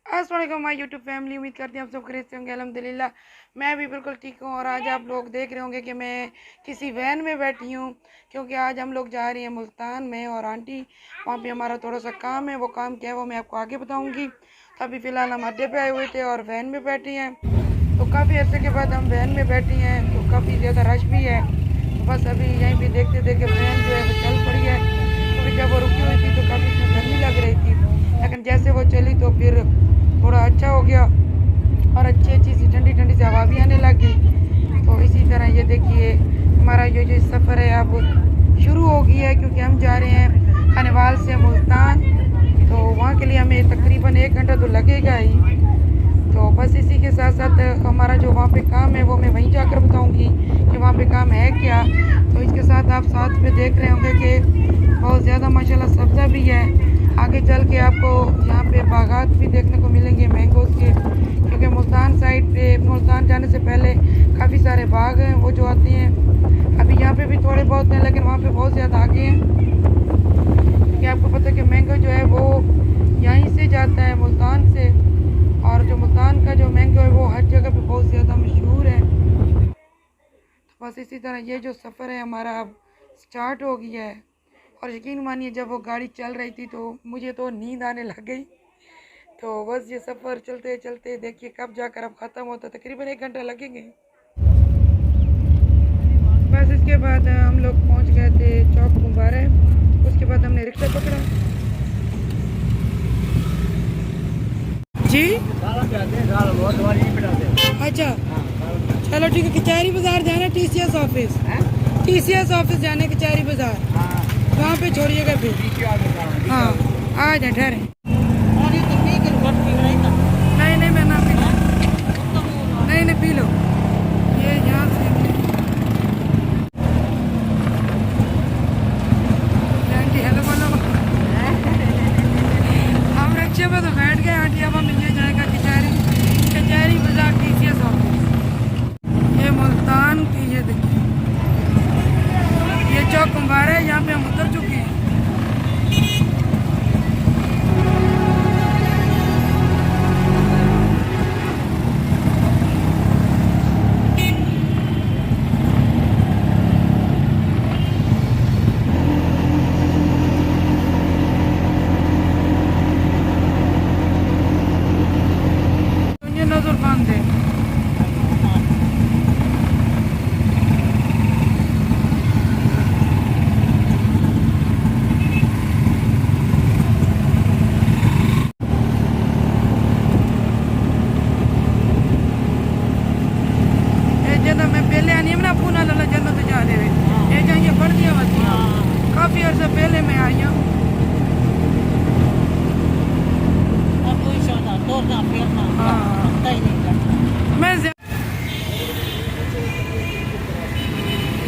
अस्सलाम वालेकुम my YouTube family. उम्मीद करती हैं आप सब खरीदते होंगे। अल्हम्दुलिल्लाह मैं भी बिल्कुल ठीक हूँ। और आज आप लोग देख रहे होंगे कि मैं किसी वैन में बैठी हूँ, क्योंकि आज हम लोग जा रहे हैं मुल्तान में। और आंटी वहाँ पे हमारा थोड़ा सा काम है, वो काम क्या है वो मैं आपको आगे बताऊँगी। तो अभी फ़िलहाल हम अड्डे पे आए हुए थे और वैन में बैठे हैं। तो काफ़ी अर्से के बाद हम वैन में बैठे हैं, तो काफ़ी ज़्यादा रश भी है। तो बस अभी यहीं पर देखते देखते वैन जो है वो चल पड़ी है, क्योंकि जब वो रुकी हुई थी तो काफ़ी इसमें गर्मी लग रही थी, लेकिन जैसे वो चली तो फिर थोड़ा अच्छा हो गया और अच्छी अच्छी सी ठंडी ठंडी सी हवा भी आने लग गई। तो इसी तरह ये देखिए हमारा ये जो सफ़र है अब शुरू हो गया है, क्योंकि हम जा रहे हैं खानेवाल से मुल्तान। तो वहाँ के लिए हमें तकरीबन 1 घंटा तो लगेगा ही। तो बस इसी के साथ साथ हमारा जो वहाँ पे काम है वो मैं वहीं जाकर बताऊँगी कि वहाँ पे काम है क्या। तो इसके साथ आप साथ में देख रहे होंगे कि बहुत ज़्यादा माशाल्लाह सब्ज़ा भी है। आगे चल के आपको यहाँ पे बागात भी देखने को मिलेंगे मैंगोज़ के, क्योंकि मुल्तान साइड पे मुल्तान जाने से पहले काफ़ी सारे बाग हैं वो जो आते हैं। अभी यहाँ पे भी थोड़े बहुत हैं, लेकिन वहाँ पे बहुत ज़्यादा आगे हैं, क्योंकि आपको पता है कि मैंगो जो है वो यहीं से जाता है मुल्तान से। और जो मुल्तान का जो मैंगो है वो हर जगह पे बहुत ज़्यादा मशहूर है। तो बस इसी तरह ये जो सफ़र है हमारा अब स्टार्ट हो गया है। और यकीन मानिए जब वो गाड़ी चल रही थी तो मुझे तो नींद आने लग गई। तो बस ये सफ़र चलते चलते देखिए कब जाकर अब ख़त्म होता, तकरीबन 1 घंटा लगेंगे। बस इसके बाद हम लोग पहुंच गए थे चौक मुबारक। उसके बाद हमने रिक्शा पकड़ा। जी अच्छा चलो ठीक है। कचहरी बाज़ार जाना, TCS ऑफिस, TCS ऑफिस जाने कचहरी बाज़ार, वहाँ पे छोड़िएगा फिर। हाँ आ जाए ठहरे। नहीं नहीं मैं ना पी लो, नहीं नहीं पी लो। ये यहाँ से आंटी हेलो बोलो। हम रिक्शे में तो बैठ गए आंटी। अब हम ये जाएगा कचहरी बाजार TCS ऑफिस। ये मुल्तान की ये देखिए ये चौक मुबारक है, यहाँ पे हम उतर चुके हैं। ये नजर बांध दे। मैं पहले आनी ना पूना लाला जन्नत जा रहे ये जाइए पढ़ दिया बस। काफ़ी अर्से पहले मैं आई हूँ। मैं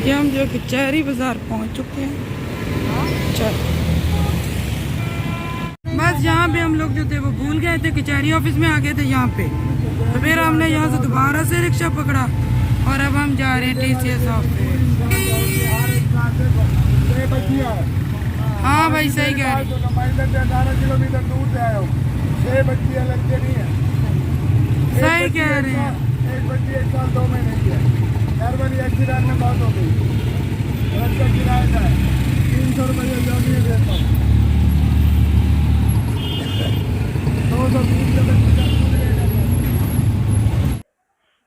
ये हम जो कचहरी बाजार पहुँच चुके हैं। चल बस यहाँ पे हम लोग जो थे वो भूल गए थे, कचहरी ऑफिस में आ गए थे यहाँ पे। तो फिर हमने यहाँ से दोबारा से रिक्शा पकड़ा और अब हम जा रहे हैं TCS ऑफिस। हाँ भाई सही कह रहे। 18 किलोमीटर दूर से आए हो। 6 बच्चियाँ लड़के नहीं है, सही कह रहे हैं। एक बच्ची 1 साल 2 महीने की है। हर बारी एक्सीडेंट में मौत हो गई। का किराया का है 300 रुपये जॉनी देता हूँ। 220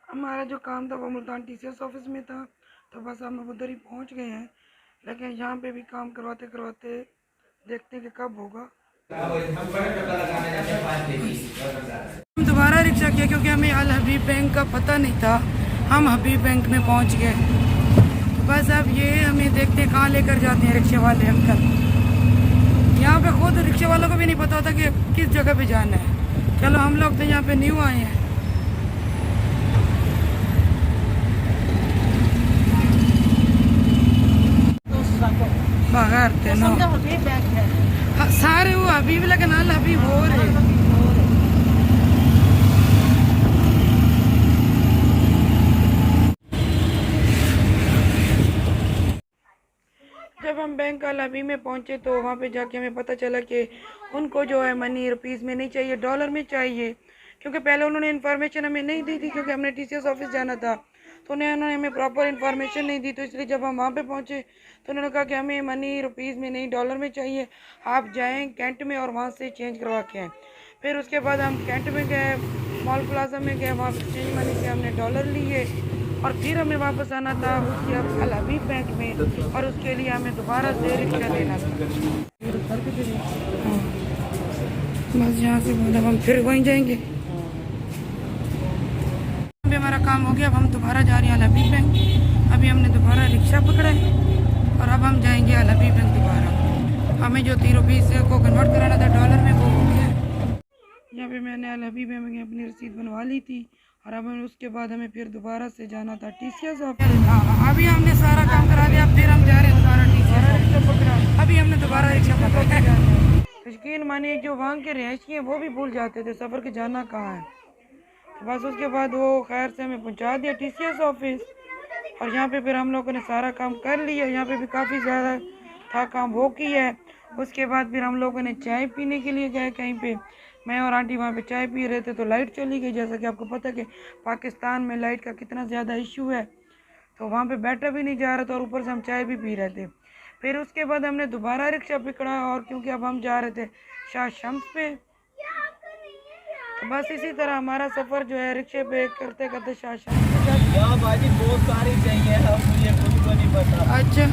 हमारा जो काम था वो मुल्तान TCS ऑफिस में था, तो बस हम उधर ही पहुंच गए हैं। लेकिन यहाँ पे भी काम करवाते करवाते देखते हैं कि कब होगा। हम दोबारा रिक्शा किया क्योंकि हमें अल हबीब बैंक का पता नहीं था। हम हबीब बैंक में पहुंच गए। तो बस अब ये हमें देखते हैं कहाँ लेकर जाते हैं रिक्शे वाले अंकल। यहाँ पे खुद रिक्शे वालों को भी नहीं पता होता कि किस जगह पे जाना है। चलो हम लोग तो यहाँ पे न्यू आए हैं। बाहर थे ना सारे वो हबीब, लेकिन अल हबीब हो रहे। जब हम बैंक अल अबी में पहुंचे तो वहाँ पे जाके हमें पता चला कि उनको जो है मनी रुपीज़ में नहीं चाहिए, डॉलर में चाहिए, क्योंकि पहले उन्होंने इन्फॉर्मेशन हमें नहीं दी थी, क्योंकि हमने टीसीएस ऑफिस जाना था तो उन्होंने हमें प्रॉपर इन्फॉर्मेशन नहीं दी। तो इसलिए जब हम वहाँ पे पहुँचे तो उन्होंने कहा कि हमें मनी रुपीज़ में नहीं, डॉलर में चाहिए, आप जाएँ कैंट में और वहाँ से चेंज करवा के आएँ। फिर उसके बाद हम कैंट में गए, मॉल प्लाजा में गए, वहाँ पे चेंज मनी से हमने डॉलर लिए और फिर हमें वापस आना था उसके अल अबीब बैंक में, और उसके लिए हमें दोबारा से रिक्शा लेना था। हाँ, बस यहाँ से मतलब हम फिर वहीं जाएंगे। अभी हमारा काम हो गया, अब हम दोबारा जा रहे हैं अल अबीब बैंक। अभी हमने दोबारा रिक्शा पकड़ा है और अब हम जाएंगे अल अबीब बैंक दोबारा। हमें जो 3 रुपीज़ को कन्वर्ट कराना था डॉलर में वो हो गया। यहाँ पे मैंने अल अबीब बैंक में अपनी रसीद बनवा ली थी और अब उसके बाद हमें फिर दोबारा से जाना था टीसीएस ऑफिस। अभी हमने सारा काम करा दिया, फिर हम जा रहे हैं दोबारा टीसीएस रिक्शा पकड़ा। अभी हमने दोबारा रिक्शा पकड़ा। यकीन मानिए जो वहाँ के रिहायशी हैं वो भी भूल जाते थे सफ़र के जाना कहाँ है। तो बस उसके बाद वो खैर से हमें पहुँचा दिया टीसीएस ऑफिस और यहाँ पे फिर हम लोगों ने सारा काम कर लिया। यहाँ पे भी काफ़ी ज़्यादा था काम वो किया है। उसके बाद फिर हम लोगों ने चाय पीने के लिए गए कहीं पे, मैं और आंटी वहाँ पे चाय पी रहे थे तो लाइट चली गई। जैसा कि आपको पता है कि पाकिस्तान में लाइट का कितना ज़्यादा इशू है, तो वहाँ पे बैठा भी नहीं जा रहा था और ऊपर से हम चाय भी पी रहे थे। फिर उसके बाद हमने दोबारा रिक्शा पकड़ा और क्योंकि अब हम जा रहे थे शाह शम्स पे, तो बस इसी तरह हमारा सफ़र जो है रिक्शे पे करते करते शाह शम्स पे यहाँ बाजी बहुत सारी चाहिए, अब मुझे खुद को नहीं पता। अच्छा,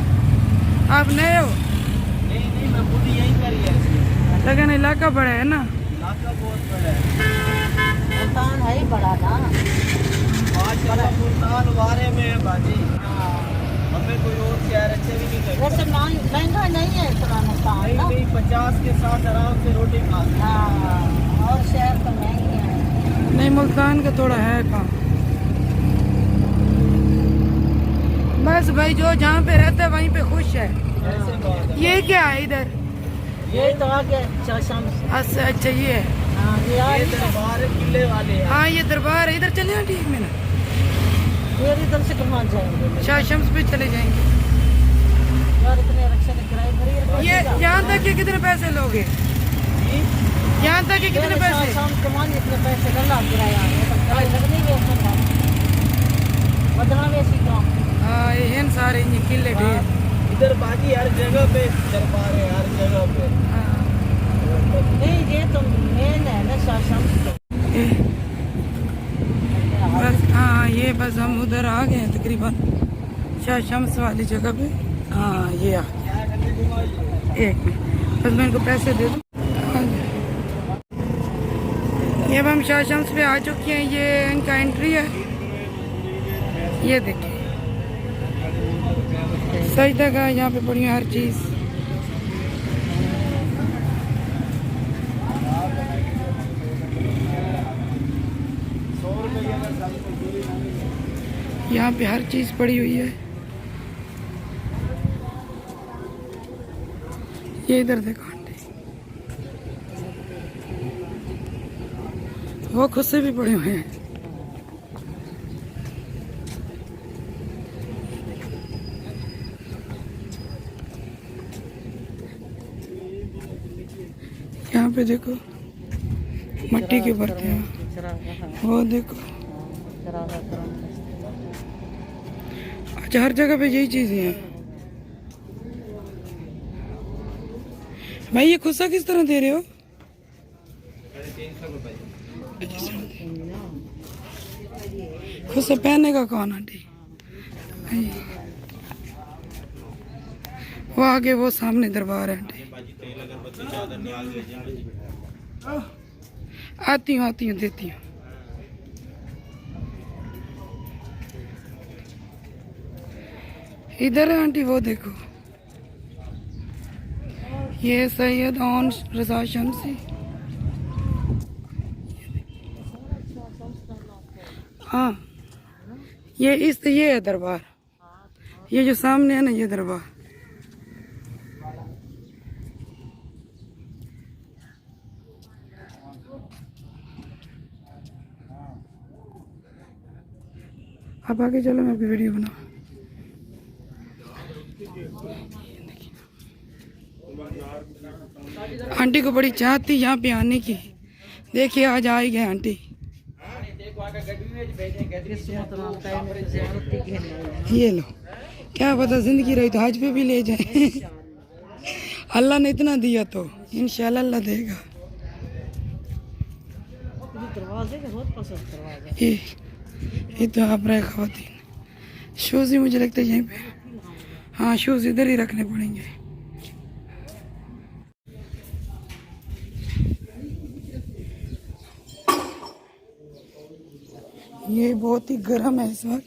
आप नए हो? नहीं मैं खुद यहीं पर ही है। लेकिन इलाका बड़ा है ना, इलाका बहुत बड़ा है, मुल्तान है ही बड़ा ना। माशाल्लाह मुल्तान वारे में है बाजी। हमें कोई और शहर अच्छे भी नहीं लगता। वैसे महंगा नहीं है इतना मुल्तान ना। नहीं 50 के साथ आराम से रोटी खा सकते। हाँ, और शहर तो महंगे हैं। नहीं मुल्तान का थोड़ा है काम। बस भाई जो जहाँ पे रहता है वहीं पे खुश है। ऐसे बात है। ये क्या है इधर? ये तो आगे शाह शम्स। अच्छा अच्छा ये है। हाँ, ये दरबार किले वाले हैं। हाँ ये दरबार है, इधर चले हैं ठीक में ना, फिर इधर से कहाँ जाएंगे? शाह शम्स पे चले जाएंगे। यार इतने रिक्शे ने किराए भरी ये यहाँ तक के कितने पैसे लोगे? यहाँ तक के कितने पैसे? शाम कमान इतने पैसे डला किराया किराए लगने के बदला वैसी काम। हाँ ये सारे ये किले ढेर। इधर बाजी हर जगह पे दरबार है, हर जगह पे। हाँ, नहीं ये तो मेन है ना शाह शम्स तो। बस हाँ ये बस हम उधर आ गए हैं तकरीबन शाह शम्स वाली जगह पे। हाँ ये आ गए। एक मिनट बस मैं इनको पैसे दे दूँ। ये अब हम शाह शम्स पे आ चुके हैं, ये इनका एंट्री है। ये देखिए सही जगह यहाँ पे पड़ी है हर चीज़। यहाँ पे हर चीज़ पड़ी हुई है। ये इधर देखो आंटी, वो खुद से भी पड़े हुए हैं। यहाँ पे देखो मट्टी के बर्तन हैं, वो देखो। अच्छा हर जगह पे यही चीजें हैं। भाई ये खुस्सा किस तरह दे रहे हो? खुस्सा पहनने का कौन आंटी? वो आगे वो सामने दरबार है आंटी। आती हूँ देती हूँ। इधर है आंटी, वो देखो ये सैयद ऑन रजा शम्सी। हाँ ये है दरबार, ये जो सामने है ना ये दरबार। अब आगे चलो मैं भी वीडियो बनाऊं। आंटी को बड़ी चाहत थी यहाँ पे आने की। देखिए आज आ ही गए आंटी। ये लो, क्या पता जिंदगी रही तो हज पे भी ले जाए। अल्लाह ने इतना दिया तो इंशाल्लाह अल्लाह देगा। ये तो आप रहे ख़वातीन। शूज़ ही मुझे लगता है यहीं पे, हाँ शूज़ इधर ही रखने पड़ेंगे। ये बहुत ही गर्म है इस वक्त,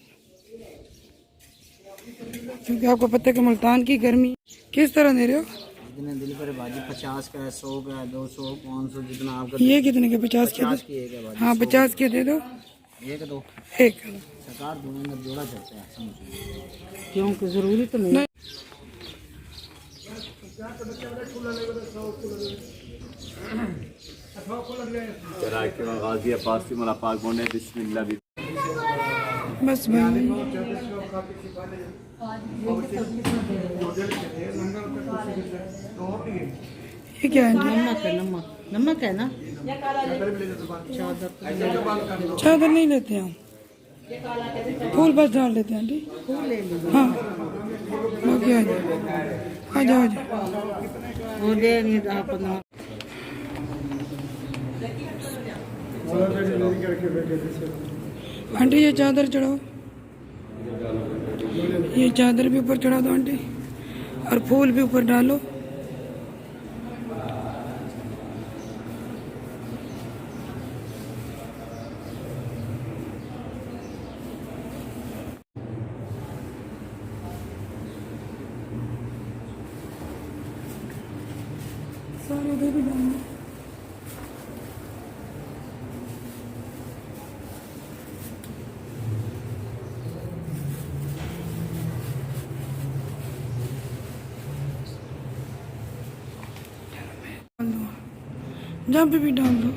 क्योंकि आपको पता है कि मुल्तान की गर्मी। किस तरह दे रहे हो? जितने दिल पर बाजी 50 का है, 100 का है, 200 500 जितना आपका। ये कितने के? 50 के? 50 की एक है बाजी। हाँ 50 के दे दो। एक दो एक सरकार दोनों में जोड़ा चलता है क्योंकि जरूरी तो नहीं। बस भाई ये क्या है? नमक है, नमक है ना। चादर नहीं लेते हम, फूल बस डाल देते हैं आंटी। हाँ बाकी आ जाओ आ जाओ आ जाओ। वो दे नहीं आप ना। आंटी ये चादर चढ़ाओ, ये चादर भी ऊपर चढ़ा दो आंटी, और फूल भी ऊपर डालो। सारे उधर भी डालना। जहाँ पे भी डाल दो।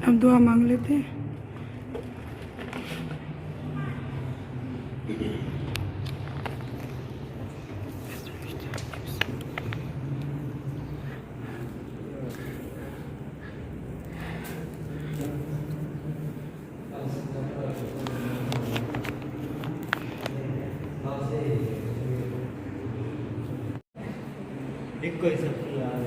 अब दुआ मांग लेते हैं। एक कोई सब यार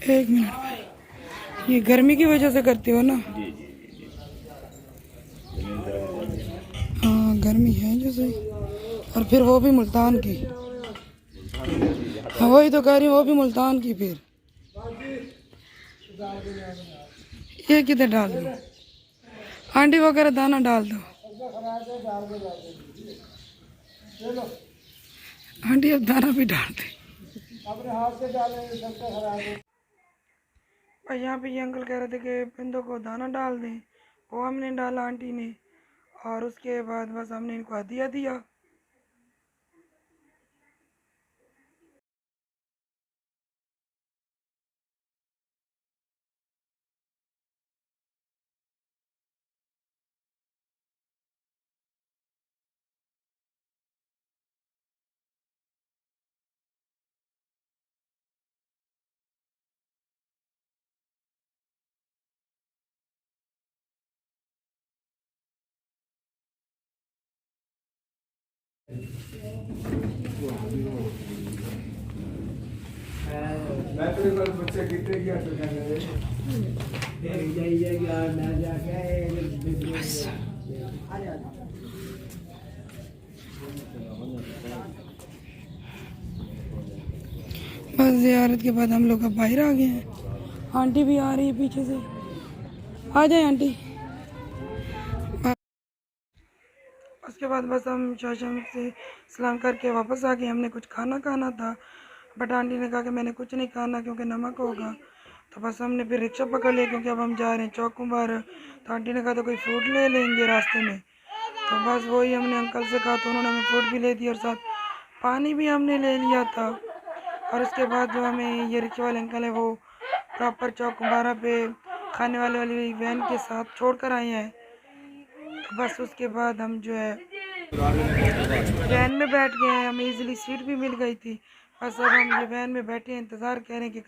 एक मिनट भाई, ये गर्मी की वजह से करते हो ना? हाँ गर्मी है जैसे, और फिर वो भी मुल्तान की। हाँ वही तो कह रही हूँ, वो भी मुल्तान की। फिर ये किधर डाल दो आंटी, वगैरह दाना डाल दो आंटी, अब दाना भी डाल दे। अपने हाथ से डालें, सबसे खराब है। और यहाँ पे ये अंकल कह रहे थे कि परिंदों को दाना डाल दें, वो हमने डाला आंटी ने, और उसके बाद बस हमने इनको हदिया दिया। बैटरी पर बच्चे गिरते गया तो बस ज़ियारत के बाद हम लोग अब बाहर आ गए हैं। आंटी भी आ रही है पीछे से, आ जाए आंटी। उसके बाद बस हम शाशम से सलाम करके वापस आ गए। हमने कुछ खाना था, बट आंटी ने कहा कि मैंने कुछ नहीं खाना क्योंकि नमक होगा। तो बस हमने फिर रिक्शा पकड़ लिया क्योंकि अब हम जा रहे हैं चौक मुबारक। तो आंटी ने कहा तो कोई फ्रूट ले लेंगे रास्ते में। तो बस वही हमने अंकल से कहा, तो उन्होंने हमें फ्रूट भी ले दिया और साथ पानी भी हमने ले लिया था। और उसके बाद जो हमें ये रिक्शा वाले अंकल है वो प्रॉपर चौक मुबारक पे खाने वाली वैन के साथ छोड़ कर आए हैं। तो बस उसके बाद हम जो है वैन में बैठ गए हैं। हमें इजीली सीट भी मिल गई थी। बस अब हम ये वैन में बैठे हैं, इंतज़ार कह रहे हैं कि